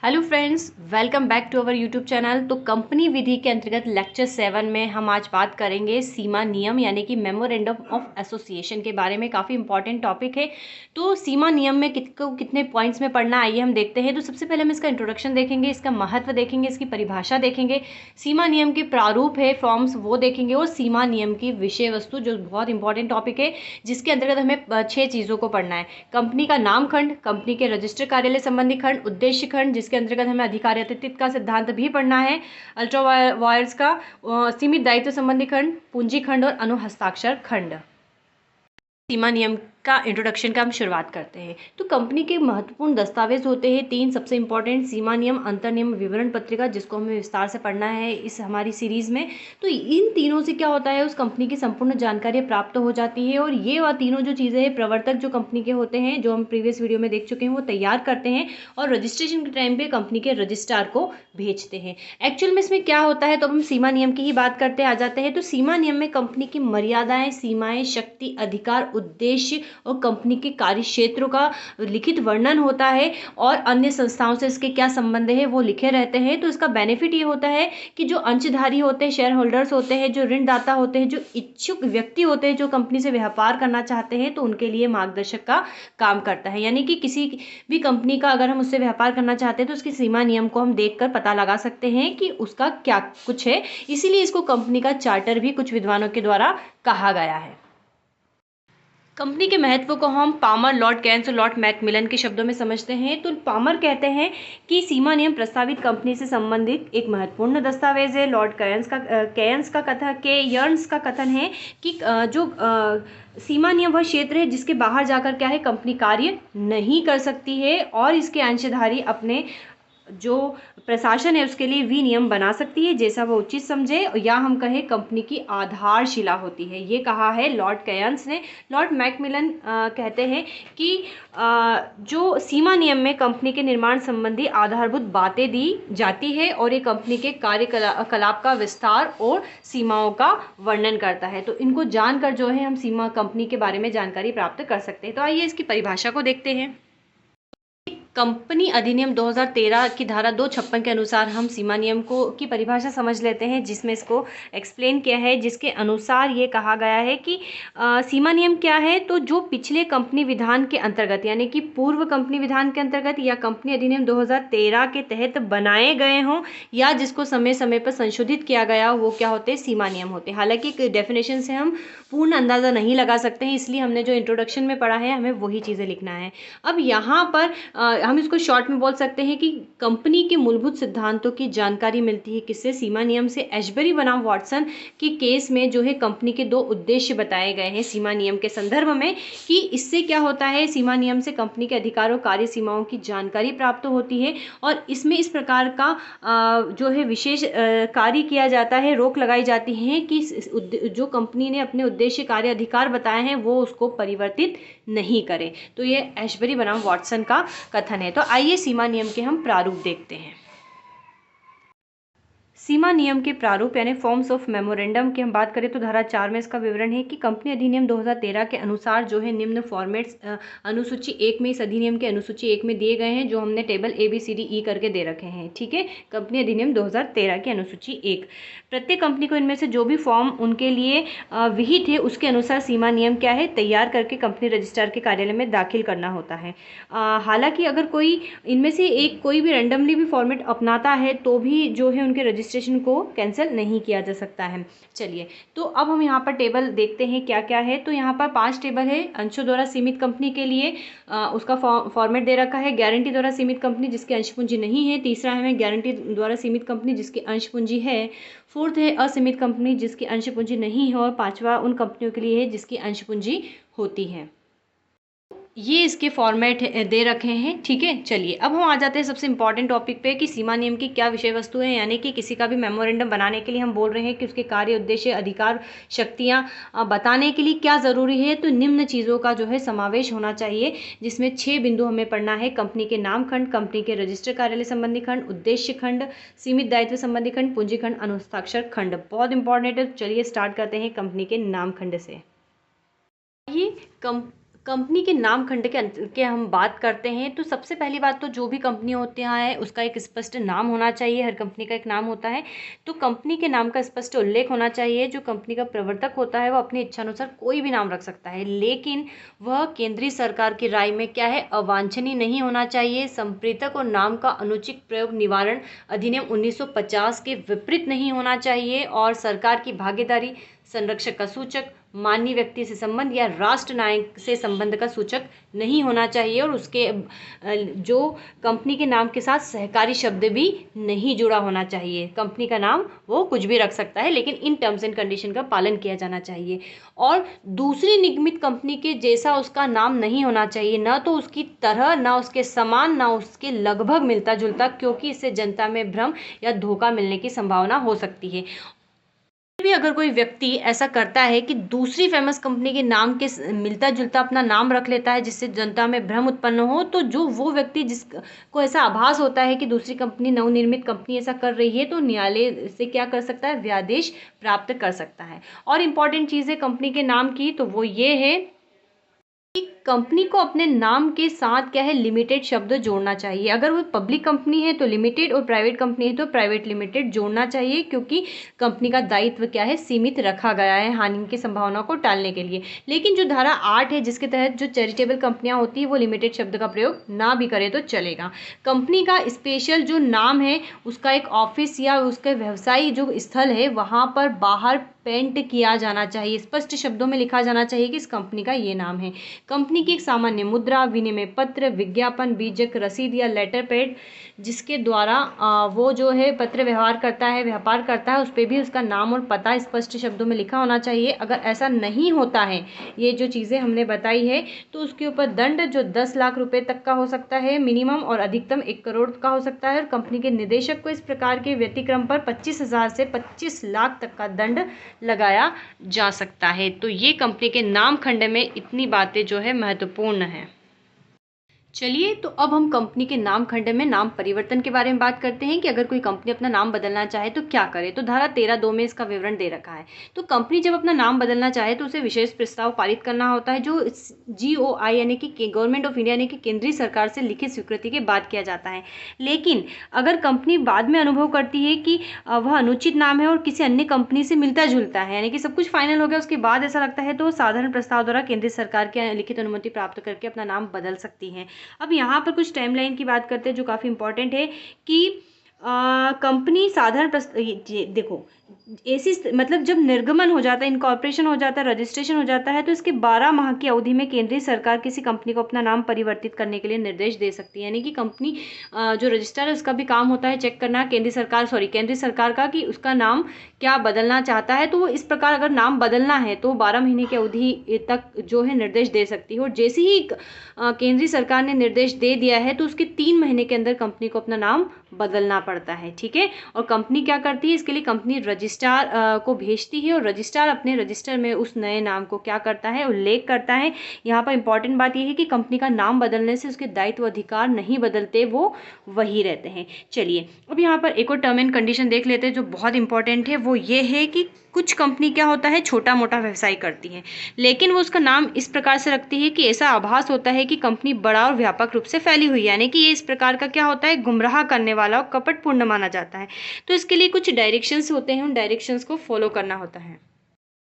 Hello friends, welcome back to our YouTube channel. तो company विधि के अंतर्गत लेक्चर 7 में हम आज बात करेंगे सीमा नियम यानी कि मेमोरेंडम ऑफ एसोसिएशन के बारे में। काफ़ी इंपॉर्टेंट टॉपिक है। तो सीमा नियम में कितने पॉइंट्स में पढ़ना, आइए हम देखते हैं। तो सबसे पहले हम इसका इंट्रोडक्शन देखेंगे, इसका महत्व देखेंगे, इसकी परिभाषा देखेंगे, सीमा नियम के प्रारूप है फॉर्म्स वो देखेंगे, और सीमा नियम की विषय वस्तु जो बहुत इंपॉर्टेंट टॉपिक है, जिसके अंतर्गत हमें 6 चीज़ों को पढ़ना है। कंपनी का नाम खंड, कंपनी के रजिस्टर कार्यालय संबंधी खंड, उद्देश्य खंड जिसके अंतर्गत हमें अधिकारी अतिथि का सिद्धांत भी पढ़ना है, अल्ट्रा वायर्स का सीमित दायित्व संबंधी खंड, पूंजी खंड और अनुहस्ताक्षर खंड। सीमा नियम का इंट्रोडक्शन का हम शुरुआत करते हैं। तो कंपनी के महत्वपूर्ण दस्तावेज होते हैं 3 सबसे इंपॉर्टेंट: सीमा नियम, अंतर नियम, विवरण पत्रिका, जिसको हमें विस्तार से पढ़ना है इस हमारी सीरीज में। तो इन तीनों से क्या होता है, उस कंपनी की संपूर्ण जानकारी प्राप्त हो जाती है, और ये वह तीनों जो चीज़ें हैं, प्रवर्तक जो कंपनी के होते हैं, जो हम प्रीवियस वीडियो में देख चुके हैं, वो तैयार करते हैं और रजिस्ट्रेशन के टाइम पे कंपनी के रजिस्ट्रार को भेजते हैं। एक्चुअल में इसमें क्या होता है, तो हम सीमा नियम की ही बात करते आ जाते हैं। तो सीमा नियम में कंपनी की मर्यादाएं, सीमाएं, शक्ति, अधिकार, उद्देश्य और कंपनी के कार्य क्षेत्रों का लिखित वर्णन होता है, और अन्य संस्थाओं से इसके क्या संबंध है वो लिखे रहते हैं। तो इसका बेनिफिट ये होता है कि जो अंशधारी होते हैं, शेयर होल्डर्स होते हैं, जो ऋणदाता होते हैं, जो इच्छुक व्यक्ति होते हैं, जो कंपनी से व्यापार करना चाहते हैं, तो उनके लिए मार्गदर्शक का काम करता है। यानी कि किसी भी कंपनी का अगर हम उससे व्यापार करना चाहते हैं, तो उसकी सीमा नियम को हम देखकर पता लगा सकते हैं कि उसका क्या कुछ है। इसीलिए इसको कंपनी का चार्टर भी कुछ विद्वानों के द्वारा कहा गया है। कंपनी के महत्व को हम पामर, लॉर्ड केयन्स और लॉर्ड मैकमिलन के शब्दों में समझते हैं। तो पामर कहते हैं कि सीमा नियम प्रस्तावित कंपनी से संबंधित एक महत्वपूर्ण दस्तावेज है। लॉर्ड केयन्स का कथन है कि जो सीमा नियम वह क्षेत्र है जिसके बाहर जाकर क्या है, कंपनी कार्य नहीं कर सकती है, और इसके अंशधारी अपने जो प्रशासन है उसके लिए विनियम बना सकती है जैसा वो उचित समझे, या हम कहें कंपनी की आधारशिला होती है। ये कहा है लॉर्ड केयन्स ने। लॉर्ड मैकमिलन कहते हैं कि जो सीमा नियम में कंपनी के निर्माण संबंधी आधारभूत बातें दी जाती है, और ये कंपनी के कार्यकलाप का विस्तार और सीमाओं का वर्णन करता है। तो इनको जानकर जो है हम सीमा कंपनी के बारे में जानकारी प्राप्त कर सकते हैं। तो आइए इसकी परिभाषा को देखते हैं। कंपनी अधिनियम 2013 की धारा 256 के अनुसार हम सीमा नियम को की परिभाषा समझ लेते हैं, जिसमें इसको एक्सप्लेन किया है, जिसके अनुसार ये कहा गया है कि सीमा नियम क्या है। तो जो पिछले कंपनी विधान के अंतर्गत, यानी कि पूर्व कंपनी विधान के अंतर्गत या कंपनी अधिनियम 2013 के तहत बनाए गए हों, या जिसको समय समय पर संशोधित किया गया, वो क्या होते हैं, सीमा नियम होते हैं। हालांकि डेफिनेशन से हम पूर्ण अंदाज़ा नहीं लगा सकते हैं, इसलिए हमने जो इंट्रोडक्शन में पढ़ा है हमें वही चीज़ें लिखना है। अब यहाँ पर हम इसको शॉर्ट में बोल सकते हैं कि कंपनी के मूलभूत सिद्धांतों की जानकारी मिलती है किससे, सीमा नियम से। एशबरी बनाम वाटसन के केस में जो है कंपनी के 2 उद्देश्य बताए गए हैं सीमा नियम के संदर्भ में, कि इससे क्या होता है, सीमा नियम से कंपनी के अधिकारों, कार्य सीमाओं की जानकारी प्राप्त होती है, और इसमें इस प्रकार का जो है विशेष कार्य किया जाता है, रोक लगाई जाती है कि जो कंपनी ने अपने उद्देश्य, कार्य, अधिकार बताए हैं वो उसको परिवर्तित नहीं करे। तो ये एशबरी बनाम वाटसन का कथन है। तो आइए सीमा नियम के हम प्रारूप देखते हैं। सीमा नियम के प्रारूप यानी फॉर्म्स ऑफ मेमोरेंडम की हम बात करें तो धारा 4 में इसका विवरण है कि कंपनी अधिनियम 2013 के अनुसार जो है निम्न फॉर्मेट्स अनुसूची 1 में, इस अधिनियम के अनुसूची 1 में दिए गए हैं, जो हमने टेबल ABCDE करके दे रखे हैं। ठीक है, कंपनी अधिनियम 2013 की अनुसूची 1। प्रत्येक कंपनी को इनमें से जो भी फॉर्म उनके लिए विहित है उसके अनुसार सीमा नियम क्या है, तैयार करके कंपनी रजिस्ट्रार के कार्यालय में दाखिल करना होता है। हालांकि अगर कोई इनमें से कोई भी रैंडमली भी फॉर्मेट अपनाता है तो भी जो है उनके रजिस्ट्रेशन को कैंसिल नहीं किया जा सकता है। चलिए, तो अब हम यहाँ पर टेबल देखते हैं क्या क्या है। तो यहाँ पर 5 टेबल है। अंशों द्वारा सीमित कंपनी के लिए उसका फॉर्मेट दे रखा है। गारंटी द्वारा सीमित कंपनी जिसकी अंश पूंजी नहीं है। तीसरा है गारंटी द्वारा सीमित कंपनी जिसकी अंश पूंजी है। फोर्थ है असीमित कंपनी जिसकी अंश पूंजी नहीं है, और 5वां उन कंपनियों के लिए है जिसकी अंश पूंजी होती है। ये इसके फॉर्मेट दे रखे हैं। ठीक है, चलिए अब हम आ जाते हैं सबसे इंपॉर्टेंट टॉपिक पे कि सीमा नियम की क्या विषय वस्तु है। यानी कि किसी का भी मेमोरेंडम बनाने के लिए हम बोल रहे हैं कि उसके कार्य, उद्देश्य, अधिकार, शक्तियाँ बताने के लिए क्या ज़रूरी है। तो निम्न चीज़ों का जो है समावेश होना चाहिए, जिसमें 6 बिंदु हमें पढ़ना है। कंपनी के नाम खंड, कंपनी के रजिस्टर कार्यालय संबंधी खंड, उद्देश्य खंड, सीमित दायित्व संबंधी खंड, पूंजी खंड, अनुहस्ताक्षर खंड। बहुत इंपॉर्टेंट है। चलिए स्टार्ट करते हैं कंपनी के नाम खंड से। ये कंपनी के नाम खंड के हम बात करते हैं तो सबसे पहली बात तो जो भी कंपनी होती है उसका एक स्पष्ट नाम होना चाहिए। हर कंपनी का एक नाम होता है, तो कंपनी के नाम का स्पष्ट उल्लेख होना चाहिए। जो कंपनी का प्रवर्तक होता है वो अपनी इच्छानुसार कोई भी नाम रख सकता है, लेकिन वह केंद्रीय सरकार की राय में क्या है, अवांछनीय नहीं होना चाहिए। संप्रेषक और नाम का अनुचित प्रयोग निवारण अधिनियम 1950 के विपरीत नहीं होना चाहिए, और सरकार की भागीदारी, संरक्षक का सूचक, माननीय व्यक्ति से संबंध या राष्ट्र नायक से संबंध का सूचक नहीं होना चाहिए, और उसके जो कंपनी के नाम के साथ सहकारी शब्द भी नहीं जुड़ा होना चाहिए। कंपनी का नाम वो कुछ भी रख सकता है, लेकिन इन टर्म्स एंड कंडीशन का पालन किया जाना चाहिए। और दूसरी निगमित कंपनी के जैसा उसका नाम नहीं होना चाहिए, ना तो उसकी तरह, ना उसके समान, ना उसके लगभग मिलता जुलता, क्योंकि इससे जनता में भ्रम या धोखा मिलने की संभावना हो सकती है। भी अगर कोई व्यक्ति ऐसा करता है कि दूसरी फेमस कंपनी के नाम के मिलता जुलता अपना नाम रख लेता है जिससे जनता में भ्रम उत्पन्न हो, तो जो वो व्यक्ति जिसको ऐसा आभास होता है कि दूसरी कंपनी, नवनिर्मित कंपनी ऐसा कर रही है, तो न्यायालय से क्या कर सकता है, व्यादेश प्राप्त कर सकता है। और इम्पॉर्टेंट चीज़ है कंपनी के नाम की, तो वो ये है कि कंपनी को अपने नाम के साथ क्या है, लिमिटेड शब्द जोड़ना चाहिए। अगर वो पब्लिक कंपनी है तो लिमिटेड, और प्राइवेट कंपनी है तो प्राइवेट लिमिटेड जोड़ना चाहिए, क्योंकि कंपनी का दायित्व क्या है, सीमित रखा गया है हानि की संभावना को टालने के लिए। लेकिन जो धारा 8 है जिसके तहत जो चैरिटेबल कंपनियां होती है वो लिमिटेड शब्द का प्रयोग ना भी करे तो चलेगा। कंपनी का स्पेशल जो नाम है उसका एक ऑफिस या उसके व्यवसायी जो स्थल है वहाँ पर बाहर पेंट किया जाना चाहिए, स्पष्ट शब्दों में लिखा जाना चाहिए कि इस कंपनी का ये नाम है। कंपनी की एक सामान्य मुद्रा, विनिमय पत्र, विज्ञापन, बीजक, रसीद या लेटर पैड जिसके द्वारा वो जो है पत्र व्यवहार करता है, व्यापार करता है, उस पर भी उसका नाम और पता स्पष्ट शब्दों में लिखा होना चाहिए। अगर ऐसा नहीं होता है, ये जो चीज़ें हमने बताई है, तो उसके ऊपर दंड जो 10 लाख रुपए तक का हो सकता है मिनिमम, और अधिकतम 1 करोड़ का हो सकता है। और कंपनी के निदेशक को इस प्रकार के व्यतिक्रम पर 25,000 से 25 लाख तक का दंड लगाया जा सकता है। तो ये कंपनी के नाम खंड में इतनी बातें जो है महत्वपूर्ण है। चलिए, तो अब हम कंपनी के नाम खंड में नाम परिवर्तन के बारे में बात करते हैं कि अगर कोई कंपनी अपना नाम बदलना चाहे तो क्या करे। तो धारा 13(2) में इसका विवरण दे रखा है। तो कंपनी जब अपना नाम बदलना चाहे तो उसे विशेष प्रस्ताव पारित करना होता है, जो GOI यानी कि गवर्नमेंट ऑफ इंडिया यानी कि केंद्रीय सरकार से लिखित स्वीकृति के बाद किया जाता है। लेकिन अगर कंपनी बाद में अनुभव करती है कि वह अनुचित नाम है और किसी अन्य कंपनी से मिलता जुलता है, यानी कि सब कुछ फाइनल हो गया, उसके बाद ऐसा लगता है, तो साधारण प्रस्ताव द्वारा केंद्रीय सरकार की लिखित अनुमति प्राप्त करके अपना नाम बदल सकती है। अब यहाँ पर कुछ टाइमलाइन की बात करते हैं जो काफ़ी इंपॉर्टेंट है कि कंपनी साधारण देखो, ऐसी मतलब जब निर्गमन हो जाता है, इनकॉर्पोरेशन हो जाता है, रजिस्ट्रेशन हो जाता है, तो इसके 12 माह की अवधि में केंद्रीय सरकार किसी कंपनी को अपना नाम परिवर्तित करने के लिए निर्देश दे सकती है। यानी कि कंपनी जो रजिस्ट्रार है उसका भी काम होता है चेक करना केंद्रीय सरकार का कि उसका नाम क्या बदलना चाहता है। तो वो इस प्रकार अगर नाम बदलना है तो 12 महीने की अवधि तक जो है निर्देश दे सकती है, और जैसे ही केंद्रीय सरकार ने निर्देश दे दिया है तो उसके 3 महीने के अंदर कंपनी को अपना नाम बदलना पड़ता है। ठीक है, और कंपनी क्या करती है, इसके लिए कंपनी रजिस्ट्रार को भेजती है, और रजिस्ट्रार अपने रजिस्टर में उस नए नाम को क्या करता है, उल्लेख करता है। यहाँ पर इंपॉर्टेंट बात यह है कि कंपनी का नाम बदलने से उसके दायित्व अधिकार नहीं बदलते, वो वही रहते हैं। चलिए, अब यहाँ पर एक और टर्म एंड कंडीशन देख लेते हैं जो बहुत इंपॉर्टेंट है। वो ये है कि कुछ कंपनी क्या होता है, छोटा मोटा व्यवसाय करती है, लेकिन वो उसका नाम इस प्रकार से रखती है कि ऐसा आभास होता है कि कंपनी बड़ा और व्यापक रूप से फैली हुई है, यानी कि ये इस प्रकार का क्या होता है, गुमराह करने वाला और कपटपूर्ण माना जाता है। तो इसके लिए कुछ डायरेक्शंस होते हैं, उन डायरेक्शंस को फॉलो करना होता है।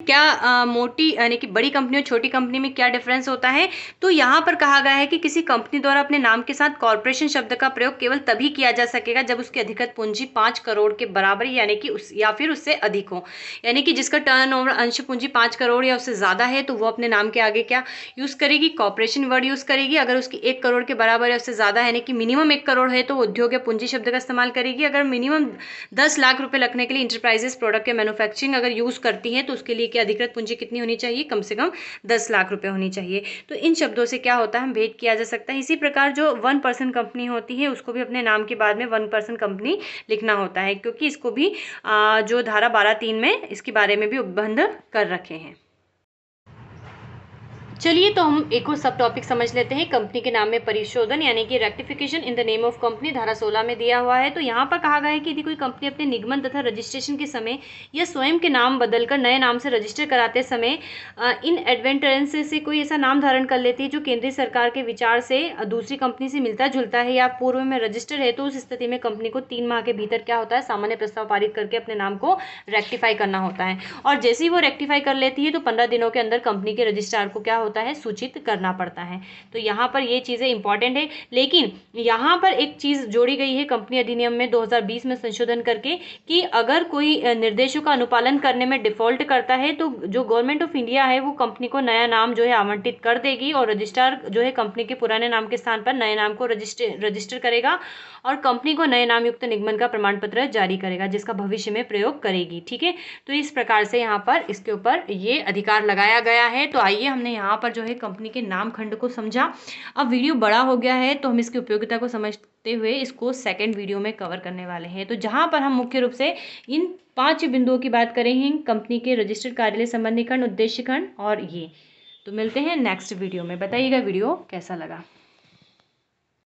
क्या मोटी यानी कि बड़ी कंपनी और छोटी कंपनी में क्या डिफरेंस होता है, तो यहाँ पर कहा गया है कि किसी कंपनी द्वारा अपने नाम के साथ कॉर्पोरेशन शब्द का प्रयोग केवल तभी किया जा सकेगा जब उसकी अधिकृत पूंजी 5 करोड़ के बराबर यानी कि या फिर उससे अधिक हो। यानी कि जिसका टर्नओवर अंश पूंजी 5 करोड़ या उससे ज़्यादा है तो वो अपने नाम के आगे क्या यूज़ करेगी, कॉर्पोरेशन वर्ड यूज़ करेगी। अगर उसकी 1 करोड़ के बराबर या उससे ज़्यादा यानी कि मिनिमम 1 करोड़ है तो उद्योग या पूंजी शब्द का इस्तेमाल करेगी। अगर मिनिमम 10 लाख रुपये लगने के लिए इंटरप्राइजेस प्रोडक्ट या मैन्युफैक्चरिंग अगर यूज़ करती है तो उसके लिए क्या अधिकृत पूंजी कितनी होनी चाहिए, कम से कम 10 लाख रुपए होनी चाहिए। तो इन शब्दों से क्या होता है, हम भेद किया जा सकता है। इसी प्रकार जो 1% कंपनी होती है उसको भी अपने नाम के बाद में 1% कंपनी लिखना होता है, क्योंकि इसको भी जो धारा 12(3) में इसके बारे में भी उपबंध कर रखे हैं। चलिए तो हम एक और सब टॉपिक समझ लेते हैं। कंपनी के नाम में परिशोधन यानी कि rectification in the name of company धारा 16 में दिया हुआ है। तो यहाँ पर कहा गया है कि यदि कोई कंपनी अपने निगमन तथा रजिस्ट्रेशन के समय या स्वयं के नाम बदलकर नए नाम से रजिस्टर कराते समय इन एडवेंटेरेंस से कोई ऐसा नाम धारण कर लेती है जो केंद्रीय सरकार के विचार से दूसरी कंपनी से मिलता जुलता है या पूर्व में रजिस्टर है, तो उस स्थिति में कंपनी को 3 माह के भीतर क्या होता है, सामान्य प्रस्ताव पारित करके अपने नाम को रेक्टिफाई करना होता है। और जैसे ही वो रेक्टिफाई कर लेती है तो 15 दिनों के अंदर कंपनी के रजिस्ट्रार को क्या होता है, सूचित करना पड़ता है। तो यहाँ पर ये चीज़ें इंपॉर्टेंट है। लेकिन यहाँ पर एक चीज़ जोड़ी गई है कंपनी अधिनियम में 2020 में संशोधन करके कि अगर कोई निर्देशों का अनुपालन करने में डिफॉल्ट करता है तो जो गवर्नमेंट ऑफ इंडिया है वो कंपनी को नया नाम जो है आवंटित कर देगी और रजिस्ट्रार जो है कंपनी के पुराने नाम के स्थान पर नए नाम को रजिस्टर करेगा और कंपनी को नए नाम युक्त निगमन का प्रमाण पत्र जारी करेगा जिसका भविष्य में प्रयोग करेगी। ठीक है, तो इस प्रकार से यहाँ पर इसके ऊपर ये अधिकार लगाया गया है। तो आइए हमने यहाँ पर जो है कंपनी के नाम खंड को समझा। अब वीडियो बड़ा हो गया है तो हम इसकी उपयोगिता को समझते हुए इसको सेकंड वीडियो में कवर करने वाले हैं। तो जहाँ पर हम मुख्य रूप से इन 5 बिंदुओं की बात करेंगे, कंपनी के रजिस्टर्ड कार्यालय संबंधी खंड, उद्देश्य खंड और ये। तो मिलते हैं नेक्स्ट वीडियो में। बताइएगा वीडियो कैसा लगा।